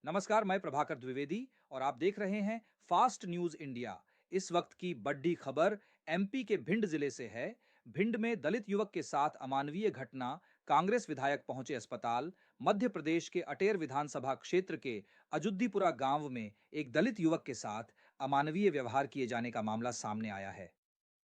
नमस्कार, मैं प्रभाकर द्विवेदी और आप देख रहे हैं फास्ट न्यूज इंडिया। इस वक्त की बड़ी खबर एमपी के भिंड जिले से है। भिंड में दलित युवक के साथ अमानवीय घटना, कांग्रेस विधायक पहुंचे अस्पताल। मध्य प्रदेश के अटेर विधानसभा क्षेत्र के अजुद्दीपुरा गांव में एक दलित युवक के साथ अमानवीय व्यवहार किए जाने का मामला सामने आया है।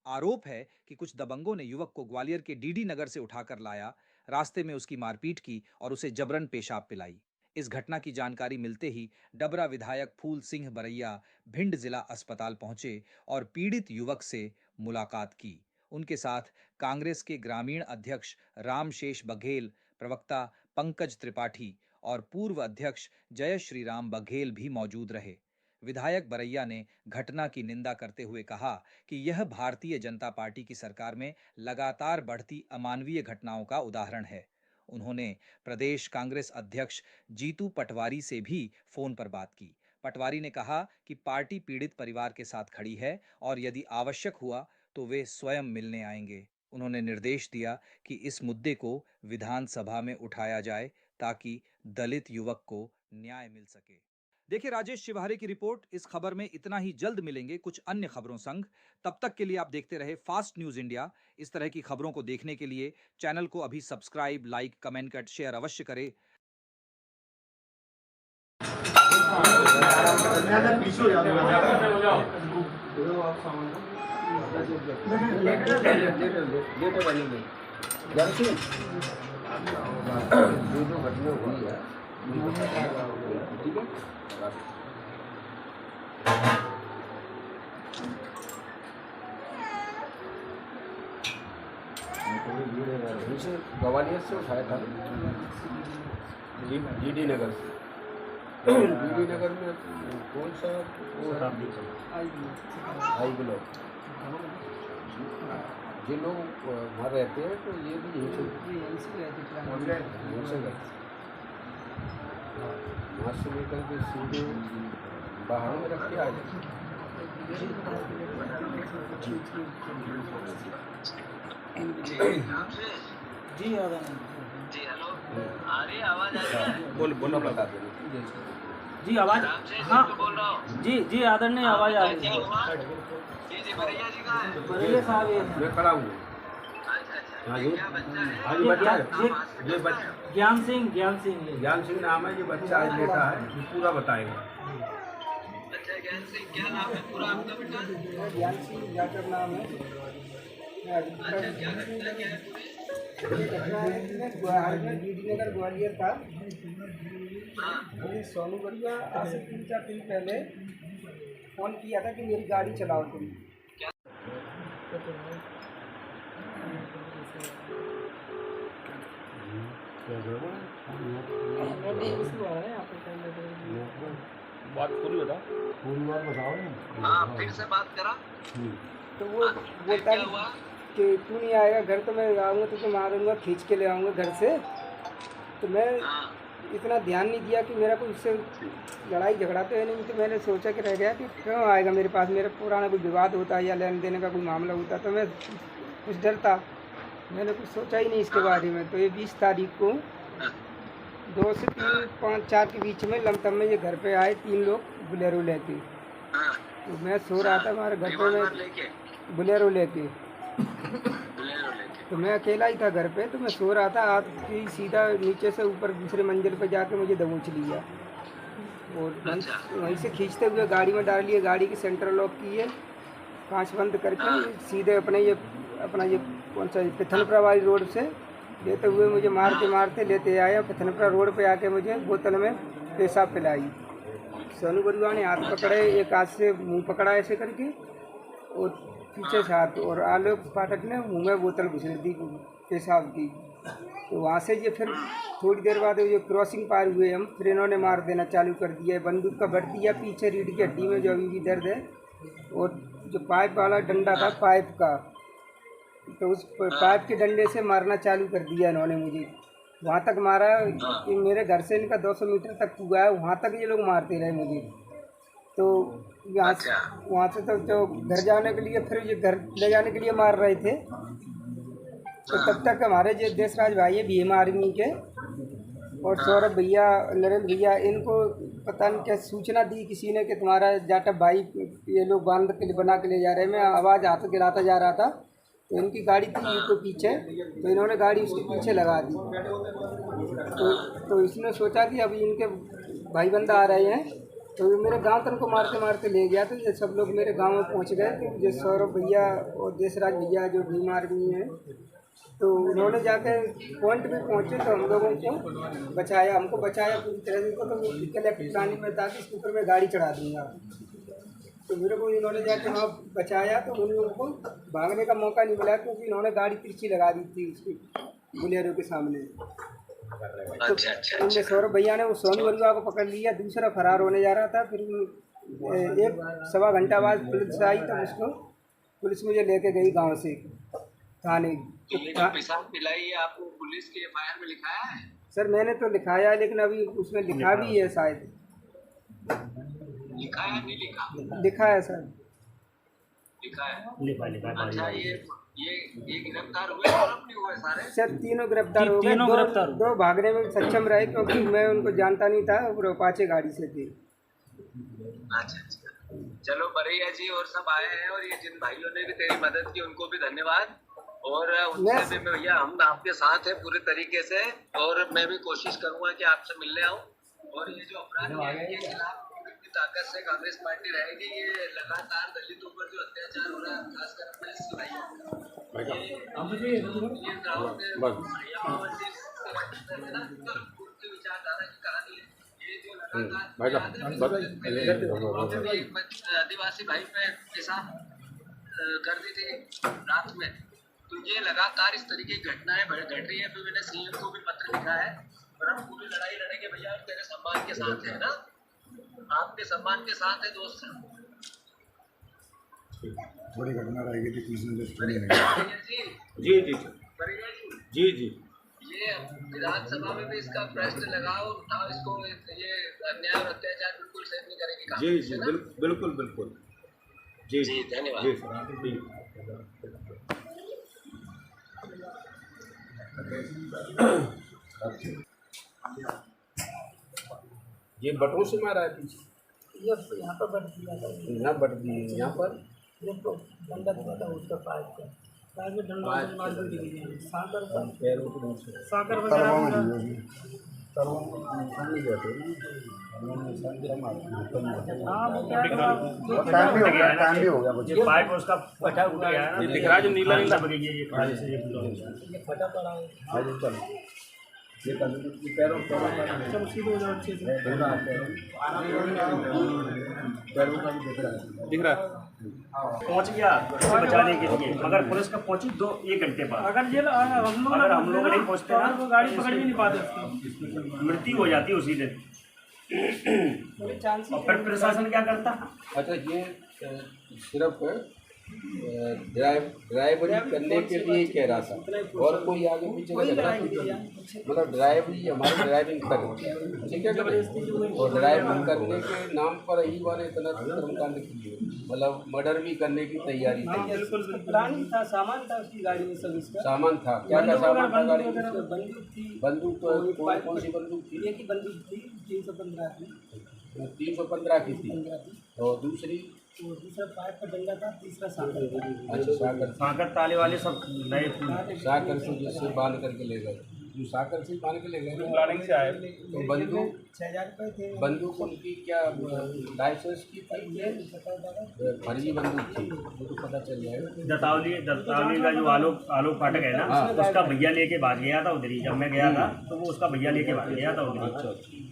आरोप है कि कुछ दबंगों ने युवक को ग्वालियर के डीडी नगर से उठाकर लाया, रास्ते में उसकी मारपीट की और उसे जबरन पेशाब पिलाई। इस घटना की जानकारी मिलते ही डबरा विधायक फूल सिंह बरैया भिंड जिला अस्पताल पहुंचे और पीड़ित युवक से मुलाकात की। उनके साथ कांग्रेस के ग्रामीण अध्यक्ष रामशेष बघेल, प्रवक्ता पंकज त्रिपाठी और पूर्व अध्यक्ष जय श्रीराम बघेल भी मौजूद रहे। विधायक बरैया ने घटना की निंदा करते हुए कहा कि यह भारतीय जनता पार्टी की सरकार में लगातार बढ़ती अमानवीय घटनाओं का उदाहरण है। उन्होंने प्रदेश कांग्रेस अध्यक्ष जीतू पटवारी से भी फोन पर बात की। पटवारी ने कहा कि पार्टी पीड़ित परिवार के साथ खड़ी है और यदि आवश्यक हुआ तो वे स्वयं मिलने आएंगे। उन्होंने निर्देश दिया कि इस मुद्दे को विधानसभा में उठाया जाए ताकि दलित युवक को न्याय मिल सके। देखिए, राजेश शिवहरे की रिपोर्ट। इस खबर में इतना ही। जल्द मिलेंगे कुछ अन्य खबरों संग। तब तक के लिए आप देखते रहे फास्ट न्यूज इंडिया। इस तरह की खबरों को देखने के लिए चैनल को अभी subscribe, like, comment, cut, share अवश्य करें। ग्वालियर से उठाया था जीडी नगर से। जीडी नगर में कौन सा वो है? I block. ये लोग वहाँ रहते हैं तो ये भी यहीं से वहाँ से लेकर के सीधे बाहर में रख के आ जाते। जी हेलो, आ रही आवाज आ रही है? बोलो बता दो जी आवाज। हाँ बोल रहा हूँ। जी आदरणीय आवाज आ रही है। जी भैया जी कहाँ है? बरैया साहब ये मैं खड़ा हूँ। हाँ जी, क्या बच्चा है? हाँ जी, बच्चा है। ये बच्चा ज्ञान सिंह ज्ञान सिंह नाम है। ये बच्चा आज लेटा है, ये पूरा बताएगा। अच्छा ज्ञान सिंह, क्या नाम है पूरा आपका बेटा? ज्ञान सिंह जाकर नाम है। अच्छा, क्या घटना क्या है पूरी? डीडी नगर ग्वालियर था। हाँ, मुझे सोनू बढ़िया आज से 3-4 दिन पहले फ़ोन किया था कि मेरी गाड़ी चलाओ तुम। बात पूरी बताओ। पूरी बात बताओ ना। हाँ फिर से बात करा। तो वो बोलता क्या हुआ? कि तू नहीं आएगा घर तो मैं आऊँगा तुझे मारूंगा, खींच के ले आऊँगा घर से। तो मैं हाँ, इतना ध्यान नहीं दिया कि मेरा कोई उससे लड़ाई झगड़ा तो है नहीं। तो मैंने सोचा कि रह गया कि क्यों आएगा मेरे पास, मेरा पुराना कोई विवाद होता या लेन देने का कोई मामला होता तो मैं कुछ डरता। मैंने कुछ सोचा ही नहीं इसके बारे में। तो ये 20 तारीख को 2 से 3, 5, 4 के बीच में लमसम में ये घर पे आए 3 लोग बोलेरो लेके। हाँ, तो मैं सो रहा था हमारे घर पे, रिवॉल्वर मैं लेके, बोलेरो लेके। बोलेरो लेके। तो मैं अकेला ही था घर पे। तो मैं सो रहा था, आप सीधा नीचे से ऊपर दूसरे मंजिल पे जाके मुझे दबोच लिया और अच्छा। वहीं से खींचते हुए गाड़ी में डाल लिए। गाड़ी की सेंटर लॉक किए, कांच बंद करके सीधे अपना ये कौन सा पिथनपुरा वाली रोड से लेते हुए मुझे मारते लेते आए। पिथनपुरा रोड पे आके मुझे बोतल में पेशाब पिलाई। सोनू बरुआ ने हाथ पकड़े, एक हाथ से मुंह पकड़ा ऐसे करके और पीछे से हाथ, और आलोक पाठक ने मुंह में बोतल घुसेड़ दी पेशाब की। तो वहाँ से ये फिर थोड़ी देर बाद ये क्रॉसिंग पार हुए हम, फिर इन्होंने मार देना चालू कर दिया। बंदूक का बट दिया पीछे रीढ़ की हड्डी में जो अभी भी दर्द है। और जो पाइप वाला डंडा था पाइप का, तो उस पाइप के डंडे से मारना चालू कर दिया इन्होंने मुझे। वहाँ तक मारा कि मेरे घर से इनका 200 मीटर तक हुआ है, वहाँ तक ये लोग मारते रहे मुझे। तो वहाँ से तो जो घर जाने के लिए, फिर ये घर ले जाने के लिए मार रहे थे। तो तब तक हमारे जो देशराज भाई है भीम आर्मी के, और सौरभ भैया, नरेंद्र भैया, इनको पता नहीं क्या सूचना दी किसी ने कि तुम्हारा जाटा भाई ये लोग बांध के बना के ले जा रहे हैं। मैं आवाज़ हाथ गिराता जा रहा था तो इनकी गाड़ी थी तो पीछे, तो इन्होंने गाड़ी उसके पीछे लगा दी। तो इसने सोचा कि अभी इनके भाई बंदा आ रहे हैं, तो मेरे गांव तक को मारते मारते ले गया। तो ये सब लोग मेरे गांव में पहुंच गए। तो जो सौरभ भैया और देशराज भैया जो भीम आर्मी हैं, तो उन्होंने जाकर पॉइंट पे पहुंचे तो हम लोगों को बचाया, हमको बचाया पूरी तरह से। तो वो कलेक्टर प्लानिंग में था कि इसके ऊपर मैं गाड़ी चढ़ा दूँगा। तो मेरे को इन्होंने जाके वहाँ बचाया। तो उन लोगों को भागने का मौका नहीं मिला क्योंकि इन्होंने गाड़ी तिरछी लगा दी थी उसकी बुलेरो के सामने। तो उनने सौरभ भैया ने वो सोनू बरुआ को पकड़ लिया, दूसरा फरार होने जा रहा था। फिर 1-1.25 घंटा बाद पुलिस आई, तब उसको पुलिस मुझे लेके गई गांव से थाने। पेशाब पिलाई आपको पुलिस के एफआईआर में लिखाया है? सर मैंने तो लिखाया है, लेकिन अभी उसमें लिखा भी है शायद। लिखा है नहीं लिखा? लिखा है सर, लिखा है। अच्छा, ये गिरफ्तार हुए और नहीं हुए सारे? सर तीनों गिरफ्तार हो गए। दो भागने में सक्षम रहे क्योंकि मैं उनको जानता नहीं था, वो अपाचे गाड़ी से थे। अच्छा, चलो बढ़िया जी। और सब आए हैं, और ये जिन भाइयों ने भी तेरी मदद की उनको भी धन्यवाद। और उनसे भी भैया हम आपके साथ हैं पूरे तरीके से, और मैं भी कोशिश करूंगा कि आपसे मिलने आऊं। और ये जो अपराधी है इनके खिलाफ पूरी ताकत से कांग्रेस पार्टी रहेगी। ये लगातार दलितों पर जो अत्याचार हो रहा है, खासकर अपने विचारधारा की कहानी है। ये जो लगातार आदिवासी भाई पे पेशाब कर दी थी रात में, तो ये लगातार इस तरीके की घटनाएं घट रही है। तो मैंने सीएम को भी पत्र लिखा है, और हम पूरी लड़ाई लड़ेंगे भैया, और तेरे सम्मान के साथ है ना, आपके सम्मान के साथ है दोस्त। थोड़ी घटना रहेगी तो पुलिस ने जी ये विधानसभा में भी इसका प्रश्न लगाओ, उठाओ इसको। ये अन्याय और अत्याचार बिल्कुल सहन नहीं करेगी। जी बिल्कुल जी धन्यवाद। ये बटों से मारा है पीछे? ये यहाँ पर बढ़ दिया था, यहाँ बढ़ दी, यहाँ पर ये तो डंडा दिया था उसका पाइप का, पाइप में डंडा मार कर दी गई है। साकर पैरों के नीचे साकर वगैरह टाइम भी हो गया। ये पाइप उसका फटा उठ गया है ना, दिख रहा है जो नीला नीला बन गया। ये खाली से ये फटा पड़ा है। ये पैरों सब सीधे हो जाओ अच्छे से। दिख रहा पहुंच गया उसे बचाने के लिए, मगर पुलिस का पहुंची 1 घंटे बाद। अगर ये हम लोग नहीं पहुंचते ना तो गाड़ी पकड़ भी नहीं पाते, मृत्यु हो जाती उसी दिन। और फिर प्रशासन क्या करता? अच्छा, ये सिर्फ ड्राइवरी करने के लिए कह रहा था, और कोई आगे पीछे का झगड़ा मतलब ड्राइवरी हमारी ड्राइविंग कर, ठीक है, और ड्राइविंग करने के नाम पर ही वाले इतना कर्मकांड किए, मतलब मर्डर भी करने की तैयारी थी। प्लानिंग था, सामान था उसकी गाड़ी में, सब इसका सामान था। क्या क्या सामान था गाड़ी में? बंदूक थी। बंदूक तो कौन सी बंदूक थी? एक ही बंदूक थी, 315 की। 315 की थी, और दूसरी दूसरा पाइप का डंडा था, तीसरा साकर था। अच्छा, साकर ताले वाले सब नए थे। साकर से जिससे बांध करके ले गए, जो साकर से बांध के ले गए प्लानिंग से आए। तो बंदूक 6000 रुपये थे। बंदूक उनकी क्या लाइसेंस की थी? फर्जी बंदूक थी, वो तो पता चल जाएगा। दतावली का जो आलोक फाटक है ना, उसका भैया लेके भाग गया था उधर ही। जब मैं गया था तो वो उसका भैया लेके भाग गया था उधर ही।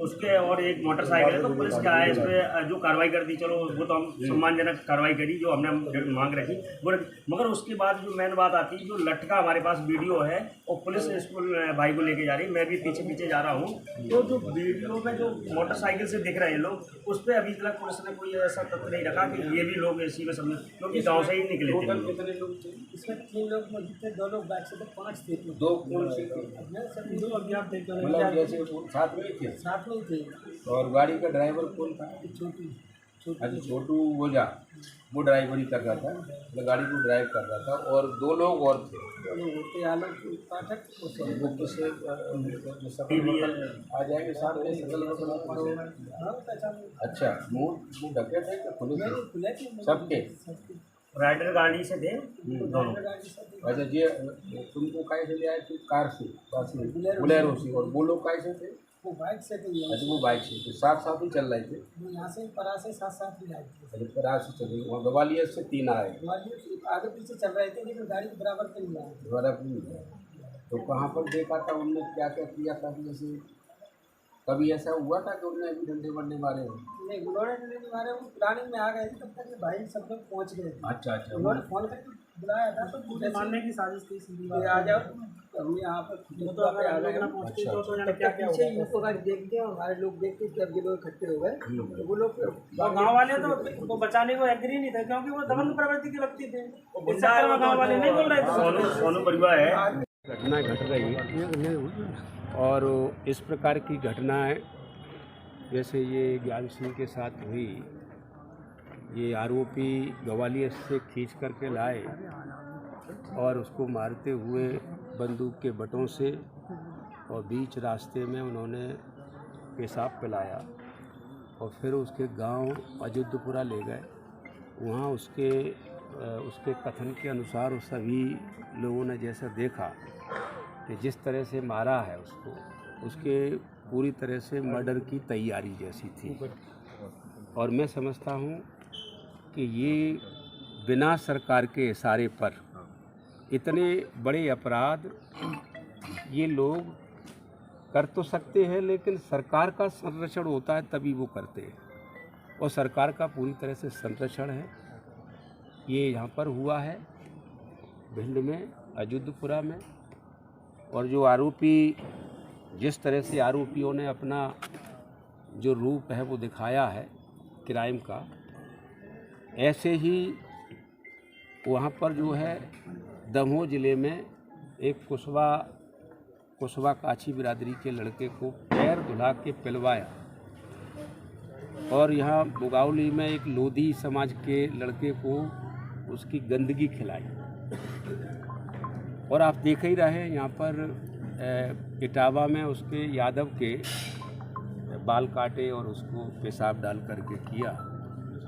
उसके और एक मोटरसाइकिल है, तो पुलिस क्या है इस पर जो कार्रवाई कर दी, चलो वो तो हम सम्मानजनक कार्रवाई करी जो हमने मांग रखी वो। मगर उसके बाद जो मेन बात आती है, जो लटका हमारे पास वीडियो है और पुलिस स्कूल भाई को लेके जा रही, मैं भी पीछे पीछे जा रहा हूँ, तो जो वीडियो में जो मोटरसाइकिल से दिख रहे हैं लोग, उस पर अभी तक पुलिस ने कोई ऐसा तथ्य नहीं रखा कि ये भी लोग इसी में समझ, क्योंकि गाँव से ही निकले थे। कितने लोग थे इसमें? 3 लोग मौजूद थे, 2 लोग बाइक से थे, 5 थे। 2 कौन से थे? 2 अज्ञात थे, मतलब जैसे साथ में थे, साथ में थे। और गाड़ी का ड्राइवर कौन था? छोटी अच्छा छोटू ओझा वो ड्राइवरी कर रहा था, मतलब गाड़ी को ड्राइव कर रहा था, और 2 लोग और थे। वो किसे आ जाएंगे साथ में अच्छा मुँह ढके थे कि खुले थे सबके? राइडर गाड़ी से थे दोनों। अच्छा ये तुमको कैसे ले आए थे? कार से, बोलेरो से, और वो लोग कैसे थे? वो बाइक से तो अच्छा वो बाइक से, तो साथ साथ ही चल रहे थे? यहाँ से परा से साथ साथ ही आए थे। अच्छा परा से चले, वहाँ ग्वालियर से 3 आए, आगे पीछे चल रहे थे लेकिन गाड़ी बराबर पे नहीं आए। दोबारा तो कहाँ पर देखा था उनने, क्या क्या किया था? जैसे कभी ऐसा हुआ था कि उन्होंने अभी डंडे वंडे मारे हो? नहीं उन्होंने नहीं मारे, वो प्लानिंग में आ गए थे, तब तक भाई सब लोग पहुँच गए थे। अच्छा अच्छा उन्होंने फोन करके बुलाया था तो पूरे मारने की साजिश की थी, आ जाओ हम यहाँ पर पे आ गए। पीछे यूको गाड़ी देखते हैं, हमारे लोग देखते हैं, जब ये लोग इकट्ठे हो गए तो वो लोग गाँव वाले तो वो बचाने को एग्री नहीं था, क्योंकि वो दमन प्रवृत्ति के व्यक्ति थे। गाँव वाले नहीं बोल रहे थे। सोनू परिवार है। घटनाएं घट रही हैं और इस प्रकार की घटनाएं जैसे ये ज्ञान सिंह के साथ हुई, ये आरोपी ग्वालियर से खींच करके लाए और उसको मारते हुए बंदूक के बटों से, और बीच रास्ते में उन्होंने पेशाब पिलाया और फिर उसके गांव अयोध्यपुरा ले गए। वहाँ उसके कथन के अनुसार सभी लोगों ने जैसा देखा कि जिस तरह से मारा है उसको, उसके पूरी तरह से मर्डर की तैयारी जैसी थी। और मैं समझता हूँ कि ये बिना सरकार के इशारे पर इतने बड़े अपराध ये लोग कर तो सकते हैं, लेकिन सरकार का संरक्षण होता है तभी वो करते हैं, और सरकार का पूरी तरह से संरक्षण है। ये यहाँ पर हुआ है भिंड में, अयोध्यपुरा में। और जो आरोपी, जिस तरह से आरोपियों ने अपना जो रूप है वो दिखाया है क्राइम का, ऐसे ही वहाँ पर जो है दमोह ज़िले में एक कुशवा काछी बिरादरी के लड़के को पैर धुला के पिलवाया, और यहाँ बुगावली में एक लोधी समाज के लड़के को उसकी गंदगी खिलाई। और आप देख ही रहे यहाँ पर इटावा में उसके यादव के बाल काटे और उसको पेशाब डाल करके किया।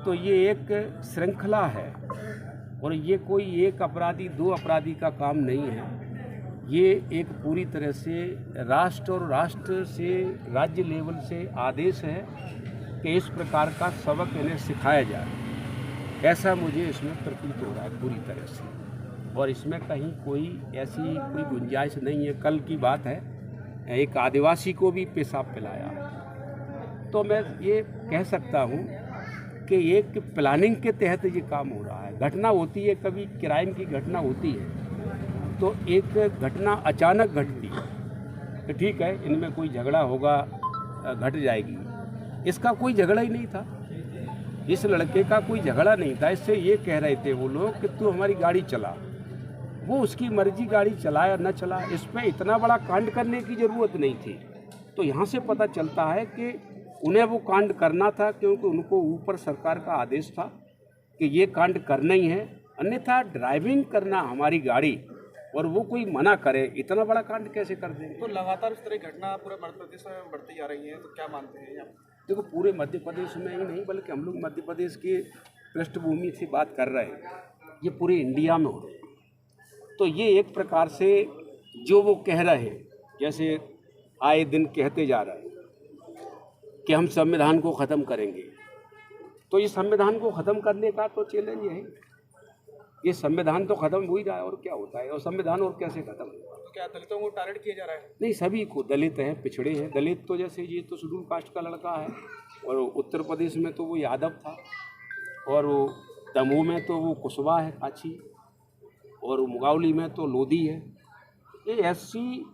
तो ये एक श्रृंखला है, और ये कोई एक अपराधी 2 अपराधी का काम नहीं है। ये एक पूरी तरह से राष्ट्र और राष्ट्र से राज्य लेवल से आदेश है कि इस प्रकार का सबक इन्हें सिखाया जाए। ऐसा मुझे इसमें प्रतीत हो रहा है पूरी तरह से, और इसमें कहीं कोई ऐसी कोई गुंजाइश नहीं है। कल की बात है, एक आदिवासी को भी पेशाब पिलाया। तो मैं ये कह सकता हूँ कि एक प्लानिंग के तहत ये काम हो रहा है। घटना होती है, कभी क्राइम की घटना होती है तो एक घटना अचानक घटती है, तो ठीक है इनमें कोई झगड़ा होगा, घट जाएगी। इसका कोई झगड़ा ही नहीं था, इस लड़के का कोई झगड़ा नहीं था। इससे ये कह रहे थे वो लोग कि तू हमारी गाड़ी चला, वो उसकी मर्जी गाड़ी चलाया न चला, इस पर इतना बड़ा कांड करने की ज़रूरत नहीं थी। तो यहाँ से पता चलता है कि उन्हें वो कांड करना था, क्योंकि उनको ऊपर सरकार का आदेश था कि ये कांड करना ही है, अन्यथा ड्राइविंग करना हमारी गाड़ी, और वो कोई मना करे, इतना बड़ा कांड कैसे कर देंगे। तो लगातार इस तरह की घटना पूरे मध्य प्रदेश में बढ़ती जा रही है, तो क्या मानते हैं आप? देखो पूरे मध्य प्रदेश में ही नहीं, बल्कि हम लोग मध्य प्रदेश की पृष्ठभूमि से बात कर रहे हैं, ये पूरे इंडिया में हो रही है। तो ये एक प्रकार से जो वो कह रहे हैं, जैसे आए दिन कहते जा रहे हैं कि हम संविधान को ख़त्म करेंगे, तो ये संविधान को ख़त्म करने का तो चैलेंज है। ये संविधान तो ख़त्म हो ही रहा है, और क्या होता है, और संविधान और कैसे ख़त्म होगा? तो क्या दलितों को टारगेट किया जा रहा है? नहीं, सभी को, दलित हैं, पिछड़े हैं। दलित तो जैसे ये तो शेड्यूल कास्ट का लड़का है, और उत्तर प्रदेश में तो वो यादव था, और वो दमोह में तो वो कुशवा है काछी, और मुगावली में तो लोधी है। ये एससी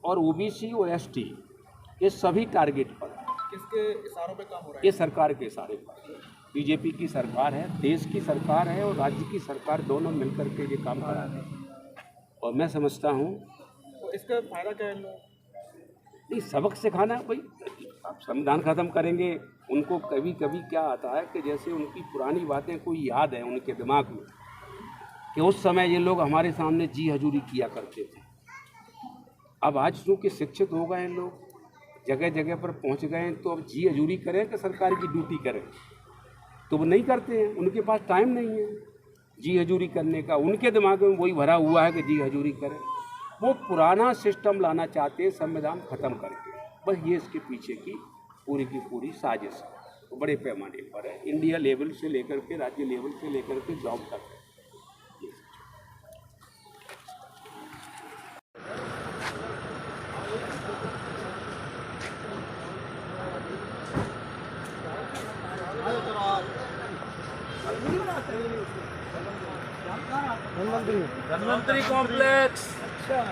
और ओबीसी और एसटी, ये सभी टारगेट पर है। किसके इशारों पे काम हो रहा है? ये सरकार के इशारे पर। बीजेपी की सरकार है, देश की सरकार है, और राज्य की सरकार, दोनों मिलकर के ये काम करा रहे हैं। और मैं समझता हूँ तो इसका फायदा क्या है? नहीं, सबक सिखाना, भाई आप संविधान ख़त्म करेंगे उनको कभी कभी क्या आता है कि जैसे उनकी पुरानी बातें कोई याद है उनके दिमाग में कि उस समय ये लोग हमारे सामने जी हजूरी किया करते थे। अब आज चूँकि शिक्षित हो गए हैं लोग, जगह जगह पर पहुंच गए हैं, तो अब जी हजूरी करें कि सरकार की ड्यूटी करें, तो वो नहीं करते हैं। उनके पास टाइम नहीं है जी हजूरी करने का, उनके दिमाग में वही भरा हुआ है कि जी हजूरी करें। वो पुराना सिस्टम लाना चाहते हैं, संविधान ख़त्म करके। बस ये इसके पीछे की पूरी साजिश है, तो बड़े पैमाने पर है, इंडिया लेवल से लेकर के राज्य लेवल से लेकर के जॉब तक है। धन्वंतरी कॉम्प्लेक्स। अच्छा